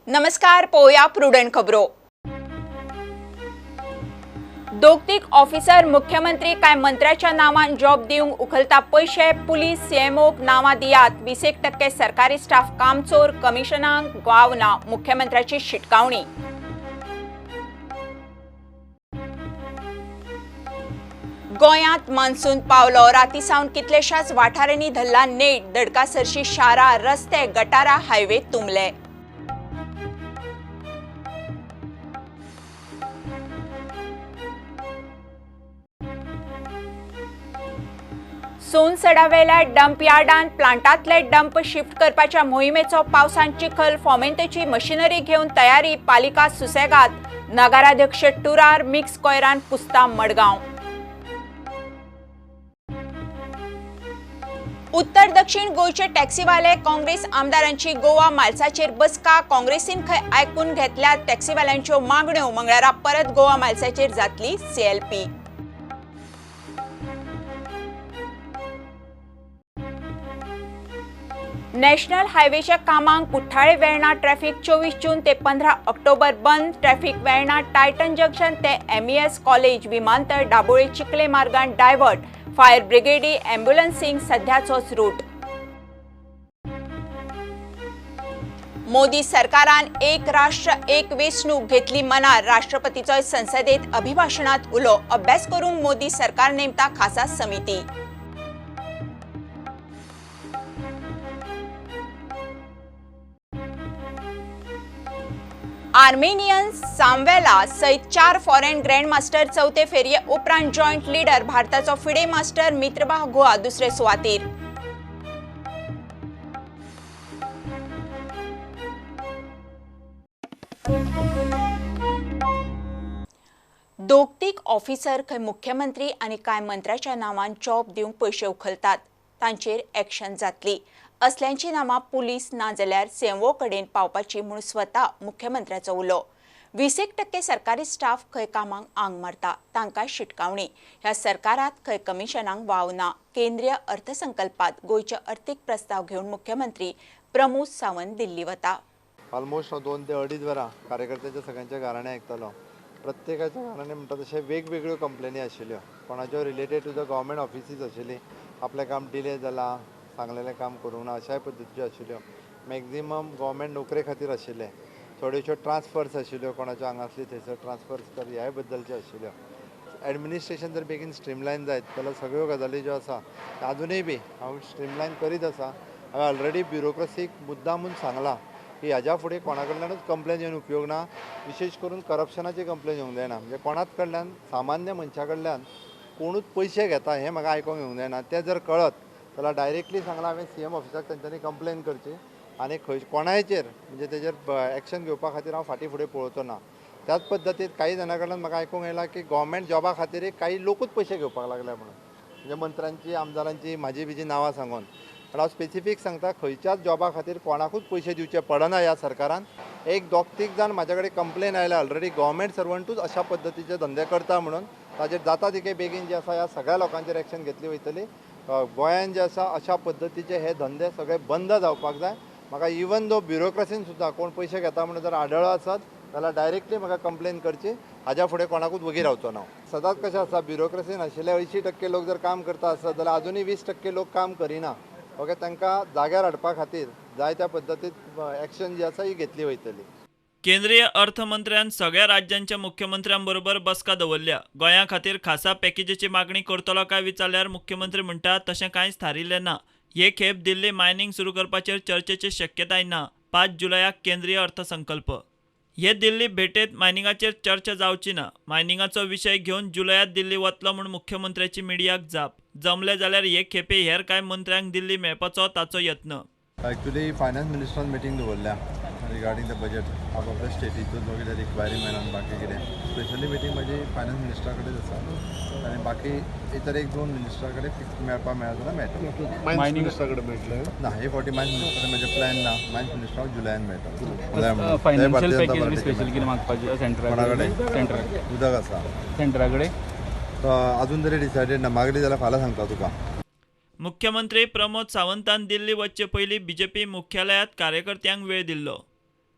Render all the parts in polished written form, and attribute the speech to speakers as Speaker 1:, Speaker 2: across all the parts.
Speaker 1: नमस्कार, पोया प्रुडंट खबरो। दोगतीक ऑफिसर मुख्यमंत्री काय मंत्र्याच्या नावान जॉब दिवंक उखलता पैसे पुलीस सीएमओक नावा दियात। 20% सरकारी स्टाफ कामचोर कमिशनांक वावना, मुख्यमंत्र्याची शिटकावणी। गोंयांत मान्सून पावलो, रातीसावन कितलेशाच वाठारांनी धरला नेट। दडकासरशी शारा, रस्ते, गटारा, हायवे तुंबले। सोनसडावेल्या डंप यार्डान प्लांटातले डंप शिफ्ट करपाच्या मोहिमेचो पावसान चिखल, फॉमेंतेची मशिनरी घेवन तयारी। पालिका सुसेगाद, नगराध्यक्ष टुरार, मिक्स कोयरान पुस्ता मडगांव। उत्तर दक्षिण गोयचे टॅक्सीवाले काँग्रेस आमदारांची गोवा मायल्साचेर बसका। काँग्रेसीन खंय आयकून घेतल्या टॅक्सीवाल्यांच्यो मागण्यो। मंगळारा परत गोवा मायल्साचेर जातली सीएलपी। नॅशनल हायवेच्या कामांक कुठ्ठाळे वेळना ट्रॅफिक 24 जून ते 15 ऑक्टोबर बंद। ट्रॅफिक वेळना टायटन जंक्शन ते एमईएस कॉलेज, विमानतळ, दाबोळे चिखले मार्गान डायव्हर्ट। फायर ब्रिगेडी, अँब्युलन्सिंग सध्याचोच रूट। मोदी सरकारान एक राष्ट्र एक वेंचणूक घेतली मनार। राष्ट्रपतीचो संसदेत अभिभाशणात उलो। अभ्यास करूंक मोदी सरकार नेमता खासा समिती। आर्मेनियन सामवेला सयत 4 फॉरेन ग्रँडमास्टर चौथे फेरये उपरांत जॉयंट लीडर। भारताचो फिडे मास्टर मित्रबाह गुहा दुसरे सुवातेर। दोगतीक ऑफिसर खंय मुख्यमंत्री आनी कांय मंत्र्याच्या नांवान जॉब दिवंक पैसे उखलतात, तांचेर ॲक्शन जातली। असल्यांची नांवां पुलीस नाजाल्यार सीएमओ कडेन पावपाची म्हूण स्वता मुख्यमंत्र्याचो उलो। 20% सरकारी स्टाफ खंय कामांक आंग मारता, तांकां शिटकावणी। ह्या सरकारात खंय कमिशनांक वाव ना। केंद्रीय अर्थसंकल्पात गोंयचे अर्थीक प्रस्ताव घेवन मुख्यमंत्री प्रमोद सावंत दिल्ली वता।
Speaker 2: ऑलमोस्ट 2 ते 2.5 वरां कार्यकर्त्याच्या सगळ्यांच्या गाराणे आयकतालो। प्रत्येकाच्या गाराणे म्हणटा तशें वेगवेगळ्यो कंप्लेनी आशिल्ल्यो, कोणाच्यो related to the government offices आशिल्ली, आपलें काम डिले जाला, सांगलेलें काम करूंक ना, अशाय पद्दतीच्यो आशिल्ल्यो। मॅक्झिमम गव्हर्मेंट नोकरे खातीर आशिल्ले, थोड्योश्यो ट्रान्सफर्स आशिल्ल्यो, कोणाच्यो हांगासली थंयसर ट्रान्सफर्स कर ह्याय बद्दलच्यो आशिल्ल्यो। एडमिनिस्ट्रेशन जर बेगीन स्ट्रीमलायन जायत जाल्यार सगळ्यो गजाली ज्यो आसा अजुनूय बी हांव स्ट्रीमलायन करीत आसा। हांवें ऑलरेडी ब्युरोक्रसीक मुद्दामून सांगलां की हाज्या फुडें कोणा कडल्यानूच कंप्लेन येवन उपयोग ना। विशेश करून करप्शनाची कंप्लेन येवंक जायना, म्हणजे कोणाच कडल्यान सामान्य मनशा कडल्यान कोणूच पयशे घेता हें म्हाका आयकोंक येवंक जायना। तें जर कळत जाल्यार डायरेक्टली सांगलां हांवें सीएम ऑफिसाक तांच्यांनी कंप्लेन करची आनी खंय कोणायचेर म्हणजे तेजेर एक्शन घेवपा खातीर हांव फाटीं फुडें पळोवचो ना। त्याच पद्दतीन काही जाणां कडल्यान म्हाका आयकूंक येयलां की गव्हर्मेंट जॉबा खातीर काही लोकूच पयशे घेवपाक लागल्या म्हणून, म्हणजे मंत्र्यांची आमदारांची म्हाजी बिजी नांवां सांगून। पण हांव स्पेसिफीक सांगता, खंयच्याच जॉबा खातीर कोणाकूच पयशे दिवचे पडना ह्या सरकारान। एक दोग-तीग जाण म्हाजे कडेन कंप्लेन आयल्या ऑलरेडी, गव्हर्मेंट सर्वंटूच अशा पद्दतीचे धंदे करता म्हणून। ताचेर जाता तितके बेगीन जे आसा ह्या सगळ्या लोकांचेर एक्शन घेतली वयतली। गोंयांत जे आसा अशा पद्दतीचे हे धंदे सगळे बंद जावपाक जाय। म्हाका इवन दो ब्युरोक्रसीन सुद्दां कोण पयशे घेता म्हणून जर आढळ्ळो आसत जाल्यार डायरेक्टली म्हाका कंप्लेन करची, हाज्या फुडें कोणाकूच वगी रावचो ना। सदांच कशें आसा, ब्युरोक्रसीन आशिल्ले 80% लोक जर काम करता आसत जाल्यार अजुनूय 20% लोक काम करिना। ओके, तांकां जाग्यार हाडपा खातीर जाय त्या पद्दतीन एक्शन जी आसा ही घेतली वयतली।
Speaker 3: केंद्रीय अर्थमंत्र्यान सगळ्या राज्यांच्या मुख्यमंत्र्यांबरोबर बसका दवरल्या। गोंया खातीर खासा पॅकेजीची मागणी करतलो काय विचारल्यार मुख्यमंत्री म्हणटा तशें कांयच थारिल्लें ना। हे खेप दिल्ली मायनिंग सुरू करपाचेर चर्चेची शक्यताय ना। 5 जुलयाक केंद्रीय अर्थसंकल्प। हे दिल्ली भेटेत मायनिंगाचेर चर्चा जावची ना। मायनिंगाचो विशय घेवन जुलयात दिल्ली वतलो म्हूण मुख्यमंत्र्याची मिडियाक जाप। जमलें जाल्यार हे खेपे हेर कांय मंत्र्यांक दिल्ली मेळपाचो ताचो यत्न।
Speaker 2: एक्चुअली फायनान्स मिनिस्टरान मिटींग दवरल्या regarding the budget of the state, हितून वगैरे रिक्वायरमेंट आनी बाकी कितें। स्पेशली मिटींग म्हजी फायनान्स मिनिस्टरा कडेन आसा आनी बाकी इतर 1-2 मिनिस्टरा कडेन फिक्स मेळपा मेळत जाल्यार मेळटलें। मायन्स मिनिस्टरा कडेन मेळटलें ना, हे फावटी मायन्स मिनिस्टरा कडेन म्हजें प्लॅन ना। मायन्स मिनिस्टरा जुलयान मेळटा।
Speaker 4: फायनान्शियल पॅकेज बी स्पेशल कितें मागपाचें सेंट्रा
Speaker 2: कडेन उदक आसा
Speaker 4: सेंट्रा कडेन
Speaker 2: अजून तरी डिसायडेड ना। मागली जाल्यार फाल्यां सांगता तुका।
Speaker 3: मुख्यमंत्री प्रमोद सावंतान दिल्ली वचचे पयलीं बीजेपी मुख्यालयात कार्यकर्त्यांक वेळ दिल्लो।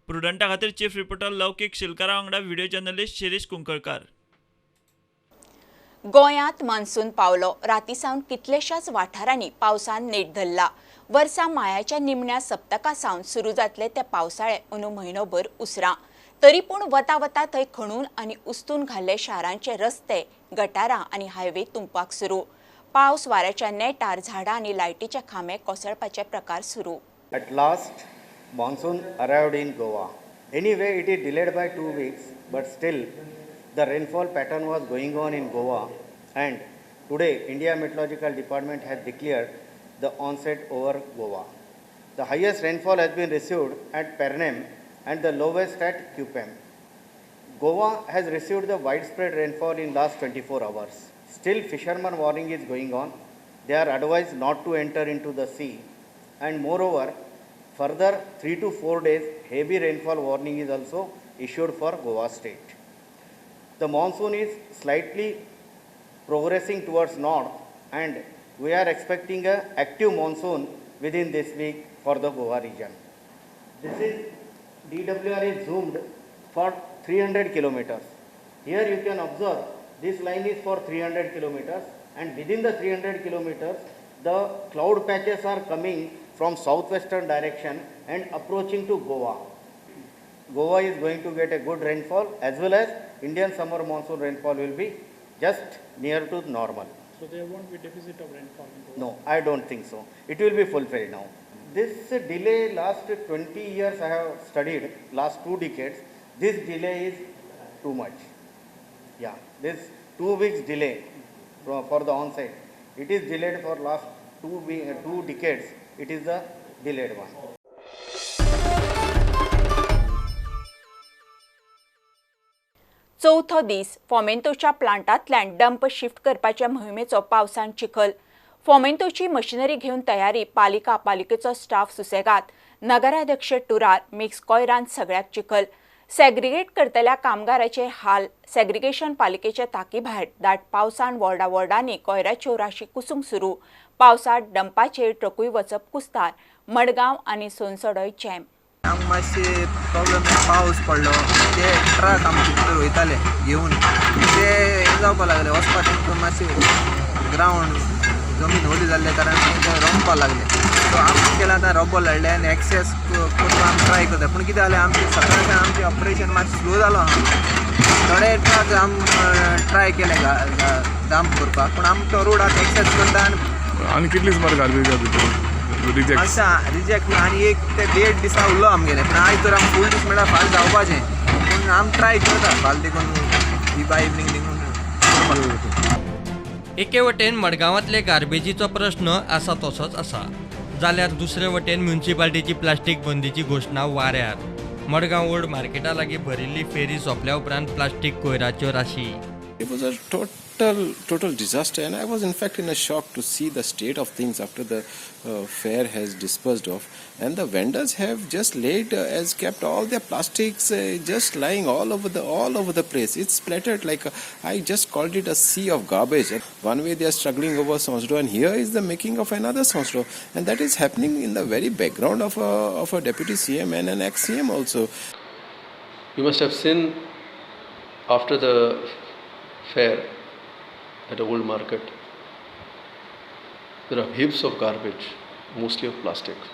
Speaker 3: प्रुडंटा खातीर चीफ रिपोर्टर लौकीक शिलकारा वांगडा व्हिडिओ जर्नलिस्ट शिरीष कुंकळकार.
Speaker 1: गोंयांत मान्सून पावलो. रातीसावन कितलेशाच वाठारांनी पावसान नेट धरला. वर्सा मायाच्या निमण्या सप्तका सावन सुरू जातले ते पावसाळे अंदू म्हयनोभर उसरां. तरी पूण वता वता थंय खणून आनी उस्तून घाल्ले शारांचे रस्ते, गटारां आनी हायवे तुंबपाक सुरू. पावस वाऱ्याच्या नेटार झाडां आनी लायटीचे खांबे कोसळपाचे प्रकार सुरू.
Speaker 5: At last, monsoon arrived in Goa. Anyway, it is delayed by 2 weeks, but still, the rainfall pattern was going on in Goa, and today, India Meteorological Department has declared the onset over Goa. The highest rainfall has been received at Pernem and the lowest at Cupem. Goa has received the widespread rainfall in last 24 hours. Still, fisherman warning is going on. They are advised not to enter into the sea. And moreover, further 3 to 4 days heavy rainfall warning is also issued for Goa state. The monsoon is slightly progressing towards north, and we are expecting a active monsoon within this week for the Goa region. This is DWR is zoomed for 300 kilometers. Here you can observe this line is for 300 kilometers, and within the 300 kilometers the cloud patches are coming from southwestern direction and approaching to Goa. Goa is going to get a good rainfall, as well as Indian summer monsoon rainfall will be just near to normal.
Speaker 6: So there won't be deficit of rainfall in Goa?
Speaker 5: No, I don't think so. It will be fulfilled now. This delay last 20 years I have studied, last 2 decades, this delay is too much. Yeah, this 2 weeks delay for the onset. It is delayed for last 2 decades. It is the delayed one.
Speaker 1: चौथो दीस फॉमेंतोच्या प्लांटांतल्यान dump shift करपाच्या मोहिमेचो पावसान चिखल. फॉमेंतोची machinery घेवन तयारी. पालिकेचो staff सुसेगाद. नगराध्यक्ष टुरार. Mix कोयरान सगळ्याक चिखल. सॅग्रिगेट करतल्या कामगाराचे हाल. सॅग्रिगेशन पालिकेचे ताकी भायर. दाट पावसान वॉर्डांनी कोयराच्यो राशी कुसूंक सुरू. पावसात डंपाचेर ट्रकूय वचप कुस्तार. मडगांव आनी सोनसोडोय जॅम.
Speaker 7: आमकां मातशें प्रॉब्लम पावस पडलो ते ट्रक आमचे भितर वयताले घेवन ते हें जावपाक लागले वचपाक तांकां मातशें ग्रावंड जमीन ओली जाल्ले कारणान ते रोंबपाक लागले. सो आमी केलें आतां रोबो लायले आनी एक्सेस करपाक आमी ट्राय करता. पूण कितें जालें आमचें सकाळच्यान आमचें ऑपरेशन मातशें स्लो जालो. थोडे ट्रक आमी ट्राय केले डंप करपाक, पूण आमचो रोड आतां एक्सेस करता
Speaker 8: आनी कितली सुमार गार्बेज
Speaker 7: अशा रिजेक्ट आनी एक ते 1.5 दिसा उरलो आमगेलें. पूण आयज तर आमकां फूल दीस म्हळ्यार फाल्यां जावपाचें. पूण आमी ट्राय करता फाल्यां देखून ही बाय इवनिंग देखून.
Speaker 9: एके वटेन मडगांवांतले गार्बेजीचो प्रश्न आसा तसोच आसा, जाल्यार दुसरे वटेन म्युनिसिपालिटीची प्लास्टीक बंदीची घोशणा वाऱ्यार. मडगांव ओल्ड मार्केटा लागीं भरिल्ली फेरी सोंपल्या उपरांत प्लास्टीक कोयराच्यो राशी.
Speaker 10: It was a total disaster, and I was in fact in a shock to see the state of things after the fair has dispersed off, and the vendors have just kept all their plastics just lying all over the place. It's splattered like I just called it a sea of garbage. One way they are struggling over Sonsdo, and here is the making of another Sonsdo, and that is happening in the very background of a deputy CM and an ex-CM also.
Speaker 11: You must have seen after the fair at a old market, there are heaps of garbage, mostly of plastic,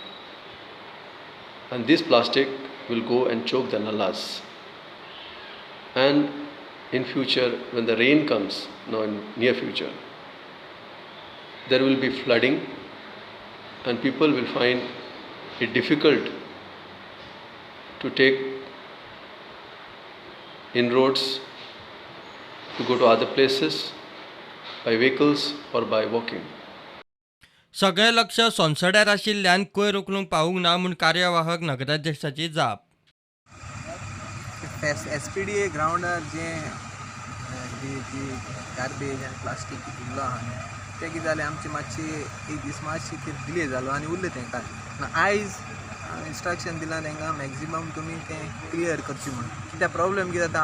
Speaker 11: and this plastic will go and choke the nalas, and in future when the rain comes, now in near future, there will be flooding and people will find it difficult to take inroads to go to other places by vehicles or by walking.
Speaker 9: सगळे लक्ष सोनसड्यार आशिल्ल्यान कोयर उखलूंक पावूंक ना म्हूण कार्यवाहक नगराध्यक्षाची जाप.
Speaker 7: SPDA ग्रावंडार जे गार्बेज आनी प्लास्टीक उरलो आहा तें कितें जालें आमचें मातशी एक दीस मातशी ते डिले जालो आनी उरलें तेंकां. आयज इंस्ट्रक्शन दिलां तेंकां मॅक्झिमम तुमी तें क्लियर करचें म्हणून. कित्याक प्रॉब्लेम कितें जाता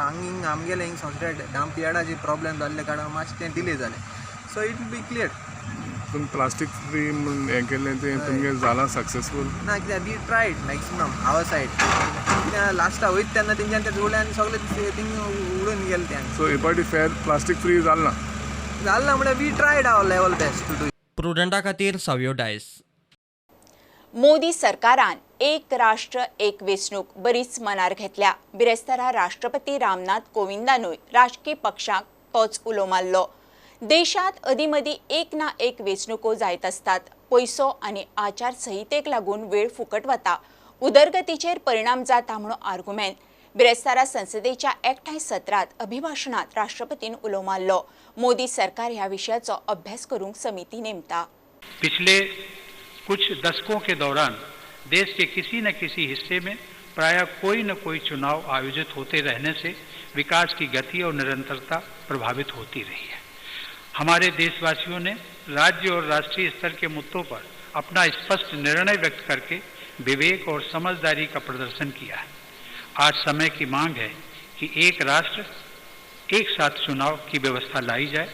Speaker 7: आमगेलें हिंग सोंसड्या डंप यार्डाचे प्रॉब्लेम जाल्ले कारणान मातशें तें डिले जालें. So it will be clear.
Speaker 8: पूण प्लास्टीक फ्री हें केल्लें तें तुमगें जालां सक्सेसफूल
Speaker 7: ना कित्याक we tried maximum our side. कित्याक लास्टा वयता तेन्ना तेंच्यान ते जोडले आनी सगळे थिंग उडून गेले ते
Speaker 8: सो हे पाटी फेर प्लास्टीक फ्री जालें ना.
Speaker 7: जालें म्हणल्यार we tried our level best to do.
Speaker 9: प्रुडंटा खातीर सावयो डायस.
Speaker 1: मोदी सरकारान एक राष्ट्र एक वेंचणूक बरीच मनार घेतल्या. बिरेस्तारा राष्ट्रपती रामनाथ कोविंदानूय राजकीय पक्षांक तोच उलो मारलो. देशात अदीमदी एक ना एक वेंचणुको जायत असतात. पैसो आनी आचारसंहितेक लागून वेळ फुकट वता, उदरगतीचेर परिणाम जाता म्हणून आर्ग्युमेंट. बिरेस्तारा संसदेच्या एकठांय सत्रांत अभिभाशणात राष्ट्रपतीन उलो मारलो. मोदी सरकार ह्या विशयाचो अभ्यास करूंक समिती नेमता.
Speaker 6: पिछले कुछ दशकों के दौरान देश के किसी न किसी हिस्से में प्रायः कोई न कोई चुनाव आयोजित होते रहने से विकास की गति और निरंतरता प्रभावित होती रही है. हमारे देशवासियों ने राज्य और राष्ट्रीय स्तर के मुद्दों पर अपना स्पष्ट निर्णय व्यक्त करके विवेक और समझदारी का प्रदर्शन किया है. आज समय की मांग है कि एक राष्ट्र एक साथ चुनाव की व्यवस्था लाई जाए,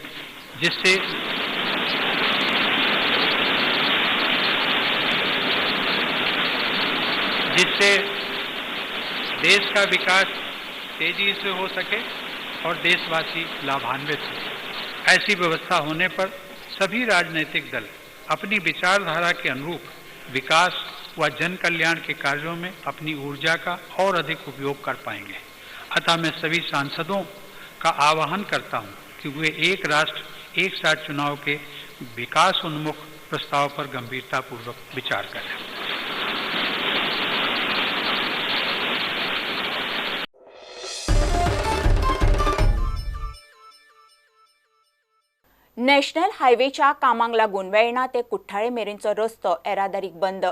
Speaker 6: जिससे देश का विकास तेजी से हो सके और देशवासी लाभान्वित हो. ऐसी व्यवस्था होने पर सभी राजनीतिक दल अपनी विचारधारा के अनुरूप विकास व जन कल्याण के कार्यों में अपनी ऊर्जा का और अधिक उपयोग कर पाएंगे. अतः मैं सभी सांसदों का आह्वान करता हूं कि वे एक राष्ट्र एक साथ चुनाव के विकास उन्मुख प्रस्ताव पर गंभीरतापूर्वक विचार करें.
Speaker 1: नॅशनल हायवेच्या कामांक लागून वेर्णा ते कुठ्ठाळे मेरेनचो रस्तो येरादारीक बंद.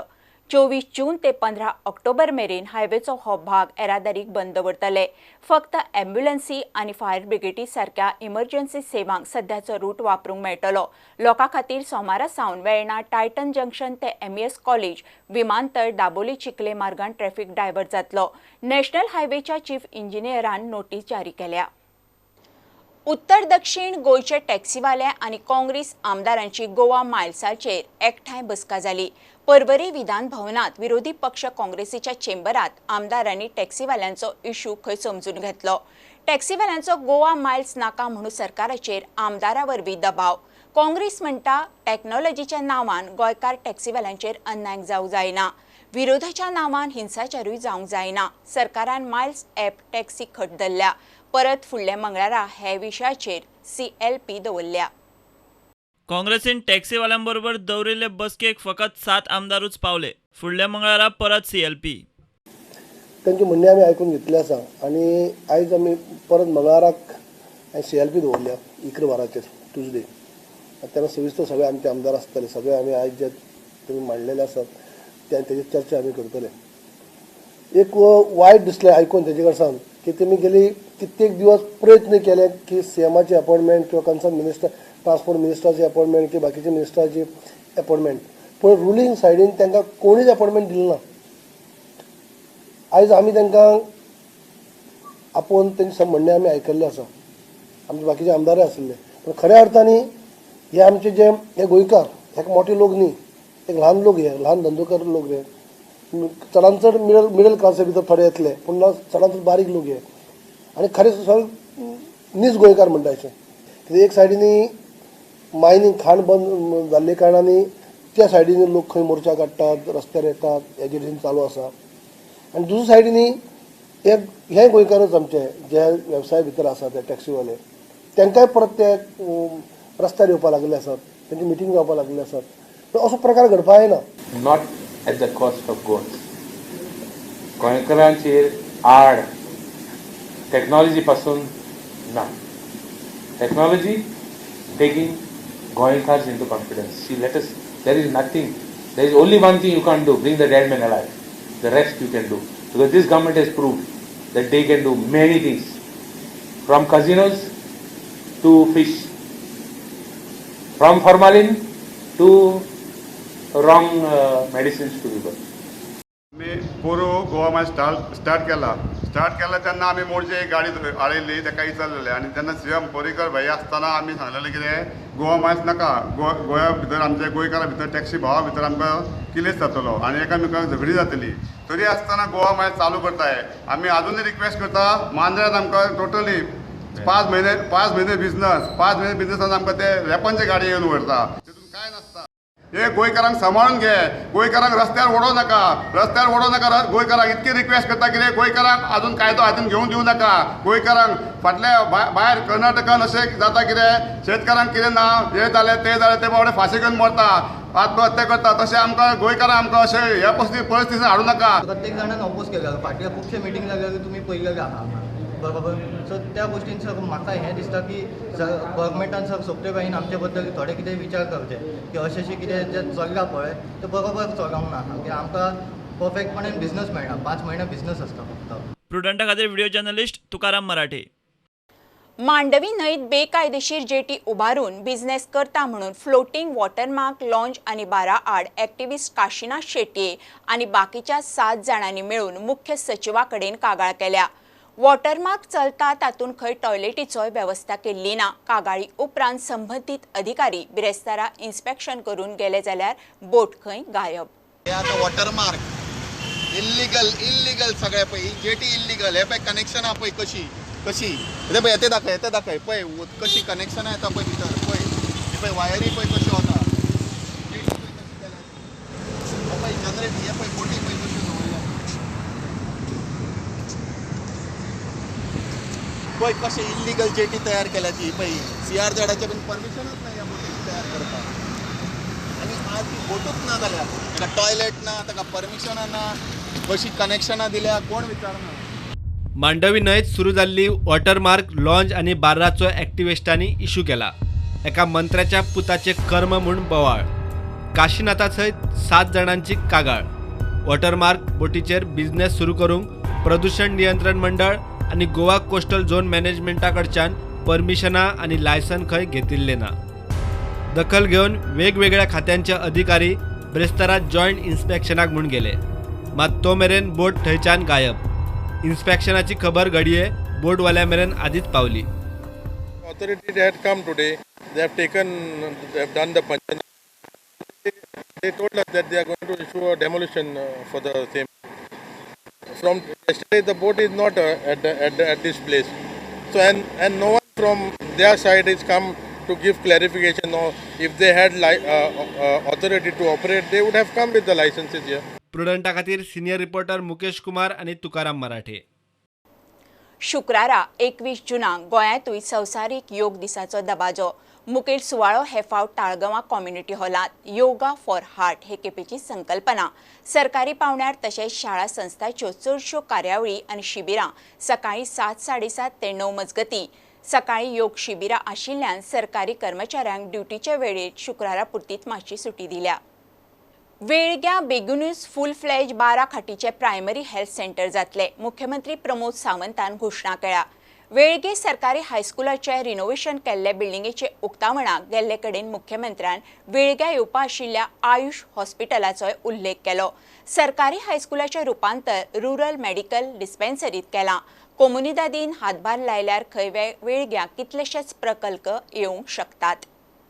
Speaker 1: 24 जून ते 15 ऑक्टोबर मेरेन हायवेचो हो भाग येरादारीक बंद उरतले. फक्त अँब्युलन्सी आनी फायर ब्रिगेडी सारख्या इमर्जन्सी सेवांक सध्याचो रूट वापरूंक मेळटलो. लोकां खातीर सोमारा सावन वेर्णा टायटन जंक्शन ते MES कॉलेज, विमानतळ, दाबोली चिखले मार्गान ट्रॅफिक डायवर्ट जातलो. नॅशनल हायवेच्या चीफ इंजिनियरान नोटीस जारी केल्या. उत्तर दक्षिण गोंयचे टॅक्सीवाले आनी काँग्रेस आमदारांची गोवा मायल्साचेर एकठांय बसका जाली. पर्वरी विधान भवनात विरोधी पक्ष काँग्रेसीच्या चेंबरात आमदारांनी टॅक्सीवाल्यांचो इशू खंय समजून घेतलो. टॅक्सीवाल्यांचो गोवा मायल्स नाका म्हणून सरकाराचेर आमदारां वरवीं दबाव. काँग्रेस म्हणटा टॅक्नॉलॉजीच्या नांवान गोंयकार टॅक्सीवाल्यांचेर अन्याय जावंक जायना. विरोधाच्या नांवान हिंसाचारूय जावंक जायना. सरकारान मायल्स ॲप टॅक्सी खट धरल्या. परत फुडल्या मंगळारा हे विशयाचेर CLP दवरल्या.
Speaker 3: काँग्रेसीन टॅक्सीवाल्यांबरोबर दवरिल्ले बसकेक फकत 7 आमदारूच पावले. फुडल्या मंगळारा परत CLP.
Speaker 12: तांचे म्हणणे आमी आयकून घेतले आसा आनी आयज आमी परत मंगळाराक CLP दवरल्या 11 वरांचेर ट्यूजडे. तेन्ना सविस्तर सगळे आमचे आमदार आसतले. सगळे आमी आयज जे तुमी मांडलेले आसात तेजी चर्चा आमी करतले. एक वायट दिसलें आयकून तेजे कडच्यान की तेमी गेली कित्येक दिवस प्रयत्न केले की CMची अपॉइंटमेंट किंवा कन्सर्न मिनिस्टर ट्रान्सपोर्ट मिनिस्टराची अपॉइंटमेंट की बाकीच्या मिनिस्टराची अपॉइंटमेंट, पण रुलींग सायडीन तांकां कोणीच अपॉइंटमेंट दिली ना. आयज आमी तांकां आपोवन तेंचे म्हणणे आमी आयकल्ले आसा. आमचे बाकीचे आमदारय आसले, पण खऱ्या अर्थांनी हे आमचे जे हे गोंयकार हे मोठे लोक न्ही, एक ल्हान लोक हे ल्हान धंदोकर लोक हे चडांत चड मिडल क्लासा भितर थोडे येतले, पूण चडांत चड बारीक लोक हे आनी खरें सगळे नीज गोंयकार म्हणटा अशें. कित्याक एक सायडीनी मायनींग खाण बंद जाल्ले कारणांनी त्या सायडीनी लोक खंय मोर्चा काडटात, रस्त्यार येतात, हेजेर चालू आसा. आनी दुसरे सायडीनी हे गोंयकारच आमचे जे वेवसाय भितर आसा ते टॅक्सीवाले तांकांय परत ते रस्त्यार येवपाक लागले आसात, तेंची मिटींग जावपाक लागले आसात. असो प्रकार घडपाक जायना.
Speaker 13: Not at the cost of Goans. गोंयकारांचेर आड टेक्नॉलॉजी पासून ना. Technology taking Goenkars into confidence. See, there is nothing, there is only one thing you can't do, bring the dead man alive. The rest you can do. Because this government has proved that they can do many things. From casinos to fish. From formalin to wrong medicines to people.
Speaker 14: मी पूर्व गोवा माय start केला. Start केला तेन्ना आमी मोडची एक गाडी हाडयल्ली ताका विचारलेलें आनी तेन्ना CM पर्रीकर भैया आसतना आमी सांगलेलें कितें गोवा मायस नाका गोंया भितर आमच्या गोंयकारां भितर टॅक्सी भावा भितर आमकां किलेस जातलो आनी एकामेकांक झगडी जातली तरी आसतना गोवा मायस चालू करताय आमी आजुनूय रिक्वेस्ट करता मांद्र्यांत आमकां टोटली 5 म्हयने बिझनसान आमकां ते रेपांचे गाडी येवन व्हरता तितून कांय नासता हे गोंयकारांक सांबाळून घे गोंयकारांक रस्त्यार ओडों नाका गोंयकारांक इतकी रिक्वेस्ट करता कितें गोंयकारांक आजून कायदो हातीन घेवन दिवं नाका गोंयकारांक फाटल्या भायर कर्नाटकान अशें जाता कितें शेतकारांक कितें ना हे जालें ते बाबडे फाशी घेवन मरता आत्महत्या करता तशें आमकां गोंयकारांक आमकां अशें ह्या परिस्थितीन हाडूं नाका
Speaker 7: प्रत्येक जाणांन ऑपोज केला फाटल्या खुबशे मिटींग जाल्यार तुमी पळयलेले आहा बरोबर सो त्या गोष्टीन सर म्हाका हें दिसता की गव्हर्मेंटान सर सोंपते भाईन आमचे बद्दल थोडे कितें विचार करचे की अशें कितें जें चल्लां पळय तें बरोबर चलोंक ना की आमकां परफेक्टपणान बिझनस मेळना 5 म्हयने बिझनस आसता फक्त
Speaker 3: प्रुडंटा खातीर व्हिडिओ जर्नलिस्ट तुकाराम मराठे.
Speaker 1: मांडवी न्हंयत बेकायदेशीर जेटी उबारून बिझनेस करता म्हणून फ्लोटिंग वॉटरमार्क लॉन्च आनी बारा आड एक्टिव्हिस्ट काशीनाथ शेट्ये आनी बाकीच्या 7 जाणांनी मेळून मुख्य सचिवा कडेन कागाळ केल्या. वॉटरमार्क चलता तातूंत खंय टॉयलेटीचोय वेवस्था केल्ली ना. कागाळी उपरांत संबंधीत अधिकारी बिरेस्तारा इन्स्पेक्शन करून गेले जाल्यार बोट खंय गायब.
Speaker 15: आता वॉटरमार्क इल्लीगल सगळे पळय जेटी इल्लीगल हे पळय कनेक्शनां पळय कशी हे पळय येते दाखय पळय कशी कनेक्शनां येता पळय भितर पळय हे पळय वायरी पळय कशी वता पळय जनरेट हे पळय बोटी पळय कशी पळय कशें इल्लीगल जेटी तयार केल्या ती पळय CRZाचे पण परमिशनच नाही या बोटीची तयार करपाक आनी आज ती बोटूच ना जाल्यार ताका टॉयलेट ना ताका परमिशनां ना कशी कनेक्शनां दिल्या कोण विचारना.
Speaker 9: मांडवी न्हंयत सुरू जाल्ली वॉटरमार्क लॉन्च आनी बार्राचो एक्टिव्हिस्टांनी इश्यू केला. एका मंत्र्याच्या पुताचे कर्म म्हूण बोवाळ. काशीनाथा सयत 7 जाणांची कागाळ. वॉटरमार्क बोटीचेर बिझनेस सुरू करूंक प्रदूषण नियंत्रण मंडळ आनी गोवा कोस्टल झोन मॅनेजमेंटा कडच्यान परमिशनां आनी लायसन खंय घेतिल्ले ना. दखल घेवन वेगवेगळ्या खात्यांचे अधिकारी ब्रेस्तारा जॉयंट इन्स्पेक्शनाक म्हूण गेले. मात तो मेरेन बोट थंयच्यान गायब. इन्स्पेक्शनाची खबर घडये बोटवाल्या मेरेन आदींच पावली.
Speaker 16: Authority had come today. They have done the Panchayat. They told us that they are going to issue a demolition for the same. From yesterday, the boat is not at this place. So and no one from their side has come to give clarification. Or if they had authority to operate, they would have come with the licenses here.
Speaker 9: प्रुडंटा खातीर senior reporter Mukesh Kumar आनी तुकाराम मराठे.
Speaker 1: शुक्रारा 21 जुनाक गोंयांतूय संवसारीक योग दिसाचो दबाजो. मुखेल सुवाळो हे फावट ताळगांवां कम्युनिटी हॉलांत योगा फॉर हार्ट हे केपेची संकल्पना. सरकारी पावण्यार तशेंच शाळा संस्थांच्यो चडश्यो कार्यावळी आनी शिबिरां सकाळीं 7:30 ते 9 मजगतीं. सकाळीं योग शिबिरां आशिल्ल्यान सरकारी कर्मचाऱ्यांक ड्युटीचे वेळेर शुक्रारा पुर्तीत मातशी सुटी दिल्या. वेळग्या बेगीनूच फूल फ्लेज 12 खाटीचे प्रायमरी हेल्थ सेंटर जातले. मुख्यमंत्री प्रमोद सावंतान घोशणा केल्या. वेळगे सरकारी हायस्कुलाचे रिनोव्हेशन केल्ले बिल्डिंगेचे उक्तावणाक गेल्ले कडेन मुख्यमंत्र्यान वेळग्या येवपा आशिल्ल्या आयुष हॉस्पिटलाचोय उल्लेख केलो. सरकारी हायस्कुलाचें रुपांतर रुरल मेडिकल डिस्पेन्सरींत केलां. कोमुनिदादीन हातभार लायल्यार खंय वेळग्या कितलेशेच प्रकल्प येवंक शकतात.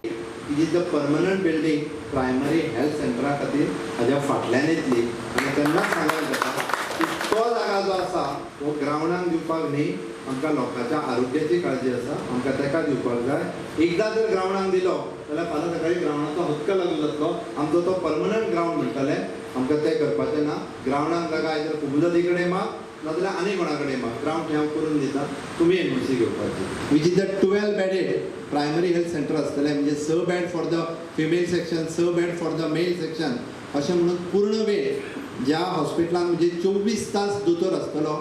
Speaker 2: It is the permanent building primary health सेंटरा खातीर हाज्या फाटल्यान येतली आनी तेन्नाच सांगूंक जाता की तो जागा जो आसा तो ग्रावंडाक दिवपाक न्ही आमकां लोकांच्या आरोग्याची काळजी आसा आमकां ताका दिवपाक जाय. एकदां जर ग्रावंडाक दिलो जाल्यार फाल्यां सकाळी ग्रावंडाचो हक्क लागून जातलो. आमचो तो परमनंट ग्रावंड म्हणटले आमकां तें करपाचें ना. ग्रावंडाक जागा आयदर कुमुदादी कडेन माग नाजाल्यार आनी कोणा कडेन माग ग्रावंड हांव करून दिता तुमी एनओसी घेवपाची. Which is the 12 bedded primary health centre आसतलें म्हणजे 6 bed for the female section 6 bed for the male section अशें म्हणून पूर्ण वेळ ज्या हॉस्पिटलान म्हणजे 24 तास दोतोर आसतलो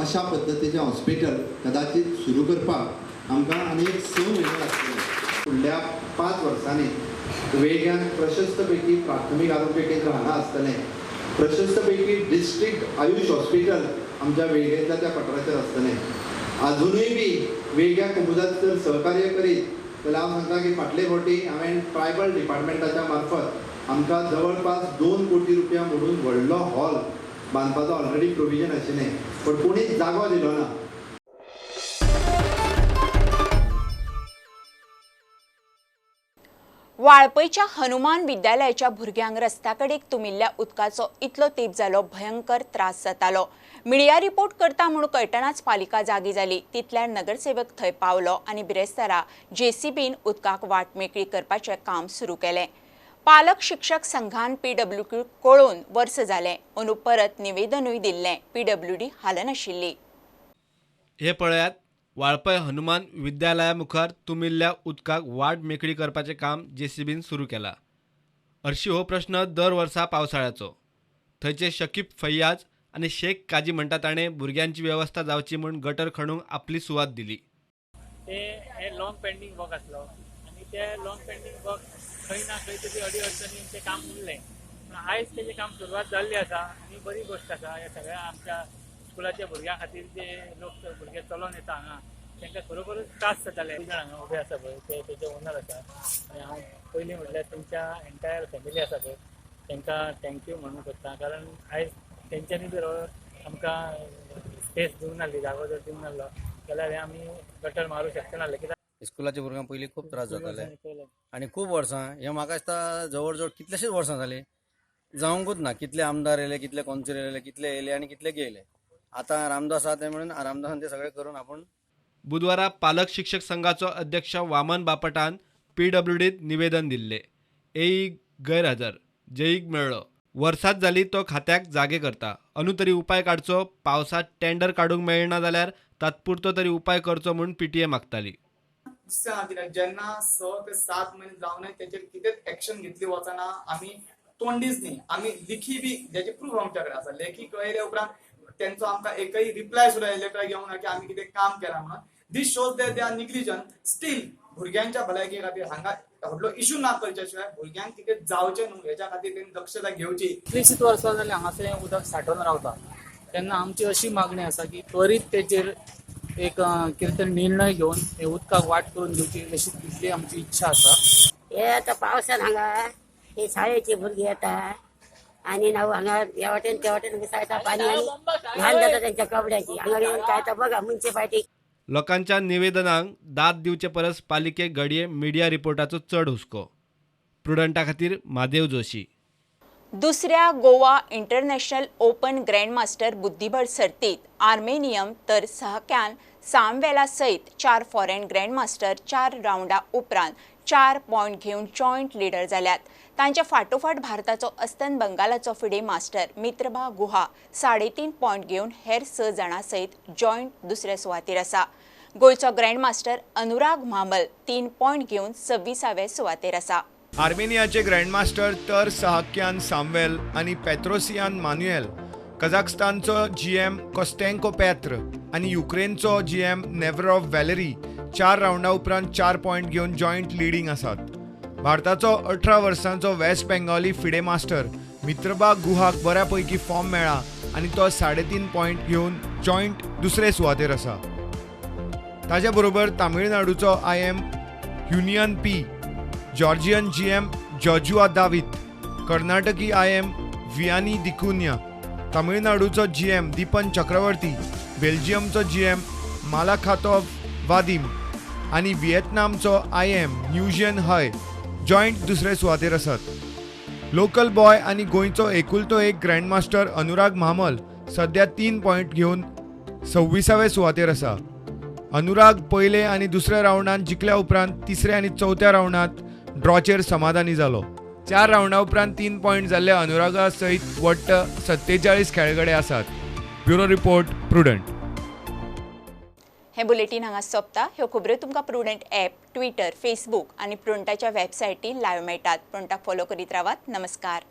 Speaker 2: अशा पद्दतीचें हॉस्पिटल कदाचित सुरू करपाक आमकां आनीक 6 म्हयने लागतले. फुडल्या 5 वर्सांनी वेळग्यान प्रशस्त पैकी प्राथमीक आरोग्य केंद्र हांगा आसतलें. प्रशस्त पैकी डिस्ट्रिक्ट आयुष हॉस्पिटल आमच्या वेळगेंतल्या त्या पठाराचेर आसतलें. अजुनूय बी वेगळ्या कुमुदात जर सहकार्य करीत जाल्यार हांव सांगता की फाटले फावटी हांवें ट्रायबल डिपार्टमेंटाच्या मार्फत आमकां जवळपास 2 कोटी रुपया म्हणून व्हडलो हॉल बांदपाचो ऑलरेडी प्रोविजन आशिल्लें. पण कोणीच जागो दिलो ना.
Speaker 1: वाळपयच्या हनुमान विद्यालयाच्या भुरग्यांक रस्त्याकडेक तुमिल्ल्या उदकाचो इतलो तेंप जालो भयंकर त्रास जातालो. मिडिया रिपोर्ट करता म्हणून कळटनाच पालिका जागी जाली. तितल्यार नगरसेवक थंय पावलो आनी बिरेस्तारा JCBन उदकाक वाट मेकळी करपाचें काम सुरू केलें. पालक शिक्षक संघान PWD कळोवन वर्स जालें. अंदू परत निवेदनूय दिल्लें. PWD हालनाशिल्ली.
Speaker 17: हे पळयात, वाळपय हनुमान विद्यालया मुखार तुमिल्ल्या उदकाक वाट मेकळी करपाचें काम JCBन सुरू केलां. हरशीं हो प्रश्न दर वर्सा पावसाळ्याचो. थंयचे शकीब फैयाज आनी शेख काजी म्हणटा ताणें भुरग्यांची वेवस्था जावची म्हूण गटर खणूंक आपली सुवात दिली.
Speaker 18: हे लॉंग पेंडींग वर्क आसलो आनी ते लॉंग पेंडींग वर्क खंय ना खंय तरी अडचणीन तें काम उरलें. पूण आयज तेजें काम सुरवात जाल्ली आसा आनी बरी गोश्ट आसा. ह्या सगळ्या आमच्या स्कुलाच्या भुरग्यां खातीर जे लोक भुरगे चलोन येता हांगा तांकां खरोखरच त्रास जाताले. 2 जाण हांगा उबे आसा पळय ते तेजे ओनर आसा आनी हांव पयलीं म्हटल्यार तेंच्या एंटायर फॅमिली आसा पळय तांकां थँक्यू म्हणून करता. कारण आयज तेंच्यांनी जर आमकां स्पेस दिवंक नासली, जागो जर दिवंक नासलो जाल्यार हे आमी गटर मारूं शकचे नासले. कित्याक
Speaker 19: स्कुलाच्या भुरग्यांक पयलीं खूब त्रास जाताले आनी खूब वर्सां हे म्हाका दिसता जवळ जवळ कितलेशेच वर्सां जाली जावंकूच ना. कितले आमदार येयले, कितले कौन्सिलर येयले, कितले येयले आनी कितले गेले. आतां रामदास आहा ते म्हणून रामदासान ते सगळे करून आपण.
Speaker 17: बुधवारा पालक शिक्षक संघाचो अध्यक्ष वामन बापटान PWDत निवेदन दिल्लें. एक गैरहजर, जैक मेळ्ळो. वर्सात जाली तो खात्याक जागे करता. अंदू तरी उपाय काडचो. पावसात टेंडर काडूंक मेळना जाल्यार तात्पुरतो तरी उपाय करचो म्हूण PTA मागताली.
Speaker 20: जेन्ना 6 ते 7 महिने जावनय तेचेर कितेंच एक्शन घेतली वचना आमी तोंडीच न्ही. आमी लेखी बी जेचे प्रूफ आमच्या कडेन आसा. लेखी कळयले उपरांत तेंचो आमकां एकय रिप्लाय सुद्दां लेटर घेवंक ना की आमी कितें काम केलां म्हणून. This shows that they are negligent. Still भुरग्यांच्या भलायके खातीर हांगा व्हडलो इशू ना करचे शिवाय भुरग्यांक कितें जावचें न्हू हेच्या खातीर तेणी दक्षता घेवची.
Speaker 18: 30 वर्सां जाली हांगासर हें उदक सांठोवन रावता. तेन्ना आमची अशी मागणी आसा की त्वरीत तेचेर एक कितें तरी निर्णय घेवन हे उदकाक वाट करून दिवची अशी तितली आमची इच्छा आसा.
Speaker 21: हे आतां पावसान हांगा हे शाळेची भुरगीं येता आनी हांगा ह्या वाटेन त्या वाटेन मिसाळटा पाणी आनी घाण जाता तेंच्या कपड्याची. हांगा येवन काय आतां बघा म्युनिसिपालिटी.
Speaker 17: लोकांच्या निवेदनांक दाद दिवचे परस पालिकेक घडये मिडिया रिपोर्टाचो चड हुस्को. प्रुडंटा खातीर महादेव जोशी.
Speaker 1: दुसऱ्या गोवा इंटरनॅशनल ओपन ग्रँडमास्टर बुद्धीबळ सर्तीत आर्मेनियम तर सहक्यान सामवेला सयत 4 फॉरेन ग्रँडमास्टर 4 राउंडा उपरांत 4 पॉयंट घेवन जॉयंट लिडर जाल्यात. तांच्या फाटोफाट भारताचो अस्तंत बंगालाचो फिडे मास्टर मित्रभा गुहा 3.5 पॉयंट घेवन हेर 6 जाणां सयत जॉयंट दुसऱ्या सुवातेर आसा. गोंयचो ग्रँडमास्टर अनुराग म्हामल 3 पॉयंट घेवन 26व्या सुवातेर आसा.
Speaker 22: आर्मेनियाचे ग्रँडमास्टर तर सहाक्यान सामवेल आनी पेत्रोसियान मान्युएल, कझाकस्तानचो GM कोस्टेंको पेत्र आनी युक्रेनचो GM नेव्हरोव वॅलेरी 4 राउंडा उपरांत 4 पॉयंट घेवन जॉयंट लिडिंग आसात. भारताचो 18 वर्सांचो वेस्ट बेंगॉली फिडे मास्टर मित्रबा गुहाक बऱ्यापैकी फॉर्म मेळ्ळा आनी तो 3.5 पॉयंट घेवन जॉयंट दुसरे सुवातेर आसा. ताचे बरोबर तामिळनाडूचो IM union P, Georgian GM जॉर्जुआ दावीत, कर्नाटकी IM वियानी दिकुन्या, तामिळनाडूचो GM दीपन चक्रवर्ती, बेल्जियमचो GM मालाखातोव वादिम आनी व्हिएतनामचो IM न्यूजियन हय जॉयंट दुसरे सुवातेर आसात. लोकल बॉय आनी गोंयचो एकुलतो एक ग्रँडमास्टर अनुराग म्हामल सध्या 3 पॉयंट घेवन 26व्या सुवातेर आसा. अनुराग पयले आनी दुसऱ्या राउंडात जिखल्या उपरांत तिसऱ्या आनी चवथ्या राउंडात ड्रॉचेर समाधानी जालो. 4 राउंडा उपरांत 3 पॉयंट जाल्ल्या अनुरागा सयत वट्ट 47 खेळगडे आसात. Bureau report prudent.
Speaker 1: हे बुलेटिन हांगा सोंपता. ह्यो खबऱ्यो तुमकां प्रुडंट ॲप, ट्विटर, फेसबूक आनी प्रुडंटाच्या वेबसायटीर लायव्ह मेळटात. प्रुडंटाक फॉलो करीत रावात. नमस्कार.